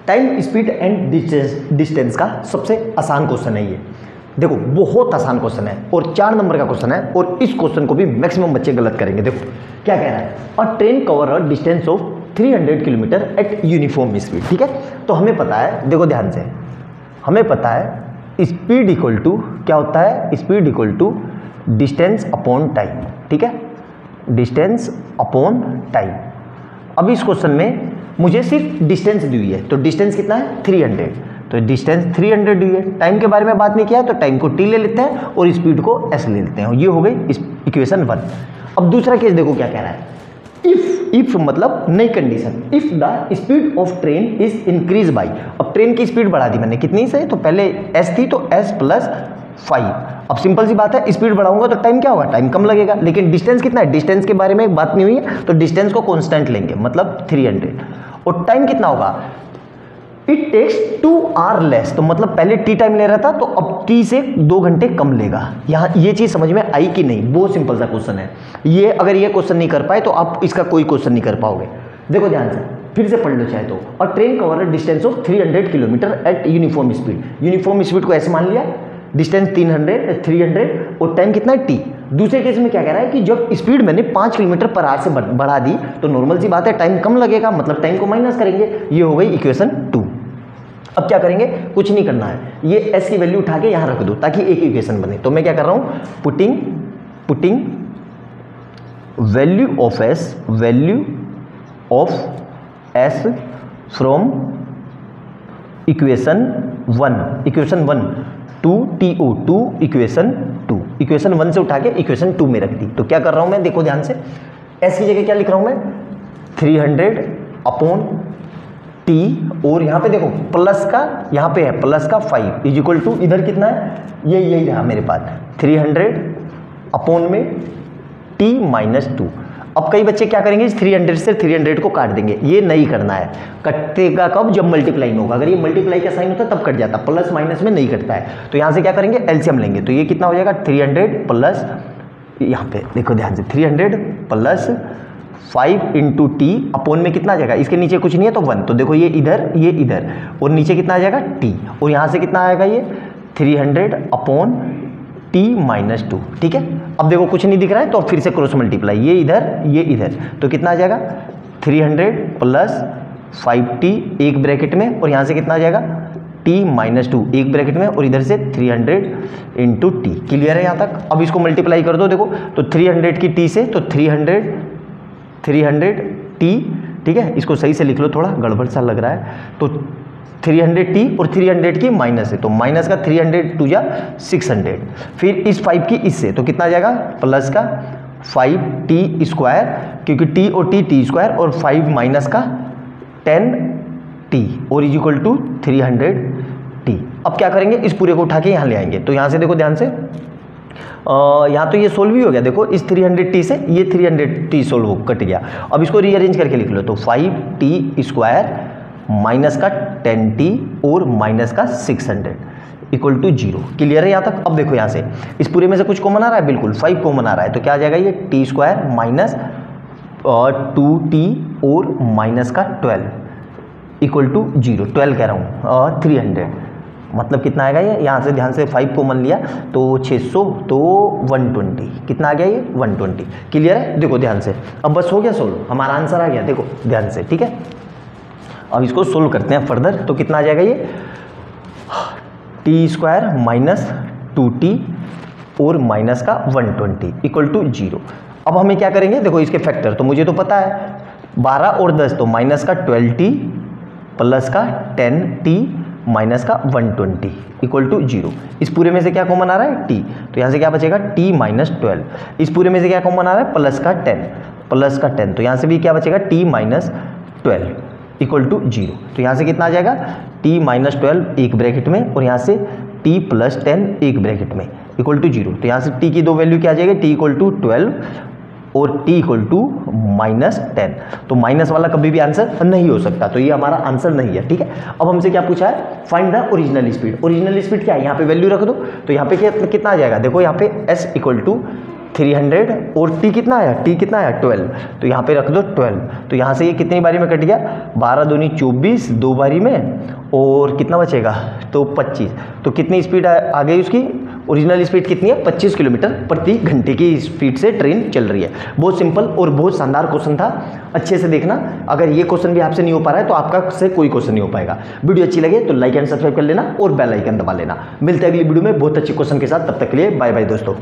Time, speed and distance का सबसे आसान क्वेश्चन है ये। देखो बहुत आसान क्वेश्चन है और 4 नंबर का क्वेश्चन है और इस क्वेश्चन को भी मैक्सिमम बच्चे गलत करेंगे। देखो क्या कह रहा है, अ train cover a distance of 300 kilometre eight uniform speed. ठीक है, तो हमें पता है, देखो ध्यान से, हमें पता है स्पीड इक्वल टू क्या होता है, speed equal to distance upon time. ठीक है, डिस्टेंस अपॉन टाइम। अब इस क्वेश्चन में मुझे सिर्फ डिस्टेंस दी हुई है, तो डिस्टेंस कितना है 300, तो डिस्टेंस 300 दी है। टाइम के बारे में बात नहीं किया है तो टाइम को टी ले लेते हैं और स्पीड को एस ले लेते हैं। ये हो गई इक्वेशन 1। अब दूसरा केस देखो क्या कह रहा है, इफ मतलब नई condition, if the speed of train is increase by. अब ट्रेन की स्पीड बढ़ा दी मैंने कितनी से, तो पहले एस थी तो एस प्लस 5। अब सिंपल सी बात है, स्पीड बढ़ाऊंगा तो टाइम क्या होगा, टाइम कम लगेगा। लेकिन डिस्टेंस कितना है, डिस्टेंस के बारे में बात नहीं हुई है तो डिस्टेंस को कांस्टेंट लेंगे, मतलब 300। और टाइम कितना होगा, इट टेक्स 2 आवर लेस, तो मतलब पहले टी टाइम ले रहा था तो अब टी से 2 घंटे कम लेगा। यहाँ ये चीज समझ में आई कि नहीं, बहुत सिंपल सा क्वेश्चन है ये। अगर ये क्वेश्चन नहीं कर पाए तो आप इसका कोई क्वेश्चन नहीं कर पाओगे। देखो ध्यान से, फिर से पढ़ लो चाहे तो। और train cover distance of 300 kilometre eight uniform speed. Uniform speed को ऐसे मान लिया, डिस्टेंस 300 और टाइम कितना है टी। दूसरे केस में क्या कह रहा है कि जब स्पीड मैंने 5 किलोमीटर पर आवर से बढ़ा दी तो नॉर्मल सी बात है टाइम कम लगेगा, मतलब टाइम को माइनस करेंगे। ये हो गई इक्वेशन 2। अब क्या करेंगे, कुछ नहीं करना है, ये एस की वैल्यू उठा के यहाँ रख दो ताकि एक इक्वेशन बने। तो मैं क्या कर रहा हूँ, putting value of S from equation 1 to T O to equation 2। Equation 1 से उठा के इक्वेशन 2 में रख दी। तो क्या कर रहा हूं मैं, देखो ध्यान से, एस की जगह क्या लिख रहा हूं मैं, 300 अपॉन टी, और यहाँ पे देखो प्लस का, यहाँ पे है प्लस का 5 इज इक्वल टू, इधर कितना है, यही रहा मेरे पास 300 अपॉन में टी माइनस 2। अब कई बच्चे क्या करेंगे, 300 से 300 को काट देंगे। ये नहीं करना है, कटेगा कब, जब मल्टीप्लाई होगा। अगर ये मल्टीप्लाई का साइन होता है तब कट जाता, प्लस माइनस में नहीं कटता है। तो यहाँ से क्या करेंगे, एलसीएम लेंगे। तो ये कितना हो जाएगा, 300 प्लस, यहाँ पे देखो ध्यान से, 300 प्लस 5 इंटू टी अपॉन में कितना आ जाएगा, इसके नीचे कुछ नहीं है तो 1। तो देखो ये इधर और नीचे कितना आ जाएगा टी, और यहाँ से कितना आएगा ये 300 अपॉन टी माइनस 2। ठीक है, अब देखो कुछ नहीं दिख रहा है तो फिर से क्रॉस मल्टीप्लाई, ये इधर, तो कितना आ जाएगा 300 प्लस 5t एक ब्रैकेट में, और यहाँ से कितना आ जाएगा t माइनस 2 एक ब्रैकेट में, और इधर से 300 इंटू टी। क्लियर है यहाँ तक। अब इसको मल्टीप्लाई कर दो, देखो तो 300 की t से, तो 300 t। ठीक है, इसको सही से लिख लो, थोड़ा गड़बड़ सा लग रहा है। तो 300t और 300 की माइनस है तो माइनस का 300 टू जा 600, फिर इस 5 की इससे, तो कितना आ जाएगा प्लस का 5t स्क्वायर, क्योंकि t और t स्क्वायर, और 5 माइनस का 10t और इज इक्वल टू 300t। अब क्या करेंगे, इस पूरे को उठा के यहाँ ले आएंगे। तो यहाँ से देखो ध्यान से, यहाँ तो ये सोल्व ही हो गया। देखो इस 300t से ये 300t सोल्व कट गया। अब इसको रीअरेंज करके लिख लो, तो 5t स्क्वायर माइनस का 10t और माइनस का 600 इक्वल टू 0। क्लियर है यहाँ तक। अब देखो यहाँ से इस पूरे में से कुछ कॉमन आ रहा है, बिल्कुल 5 कॉमन आ रहा है, तो क्या आ जाएगा ये t स्क्वायर माइनस 2t और माइनस का 12 इक्वल टू 0। 12 कह रहा हूँ, 300 मतलब कितना आएगा ये, यहाँ से ध्यान से 5 कॉमन लिया तो 600, तो 120, कितना आ गया ये 120। क्लियर है, देखो ध्यान से। अब बस हो गया सोल्व, हमारा आंसर आ गया, देखो ध्यान से। ठीक है, अब इसको सोल्व करते हैं फर्दर। तो कितना आ जाएगा ये, टी स्क्वायर माइनस 2t और माइनस का 120 इक्वल टू 0। अब हमें क्या करेंगे, देखो इसके फैक्टर तो मुझे तो पता है 12 और 10, तो माइनस का 12t प्लस का 10t माइनस का 120 इक्वल टू 0। इस पूरे में से क्या कॉमन आ रहा है, t, तो यहाँ से क्या बचेगा t माइनस 12। इस पूरे में से क्या कॉमन आ रहा है, प्लस का 10, तो यहाँ से भी क्या बचेगा t माइनस 12 इक्वल टू 0। तो यहाँ से कितना आ जाएगा t माइनस 12 एक ब्रैकेट में, और यहाँ से t प्लस 10 एक ब्रैकेट में इक्वल टू 0। तो यहाँ से t की दो वैल्यू क्या आ जाएगी, t इक्वल टू 12 और t इक्वल टू माइनस 10। तो माइनस वाला कभी भी आंसर नहीं हो सकता, तो ये हमारा आंसर नहीं है। ठीक है, अब हमसे क्या पूछा है, find the original speed. Original speed क्या है, यहाँ पे वैल्यू रख दो, तो यहाँ पे कितना आ जाएगा, देखो यहाँ पे s इक्वल टू 300 और t कितना आया, t कितना आया 12, तो यहाँ पे रख दो 12। तो यहाँ से ये कितनी बारी में कट गया, 12 दूनी 24, 2 बारी में, और कितना बचेगा तो 25। तो कितनी स्पीड आ गई उसकी, ओरिजिनल स्पीड कितनी है 25 किलोमीटर प्रति घंटे की स्पीड से ट्रेन चल रही है। बहुत सिंपल और बहुत शानदार क्वेश्चन था, अच्छे से देखना। अगर ये क्वेश्चन भी आपसे नहीं हो पा रहा है तो आपका से कोई क्वेश्चन नहीं हो पाएगा। वीडियो अच्छी लगे तो लाइक एंड सब्सक्राइब कर लेना और बेल आइकन दबा लेना। मिलते हैं अगली वीडियो में बहुत अच्छे क्वेश्चन के साथ, तब तक के लिए बाय बाय दोस्तों।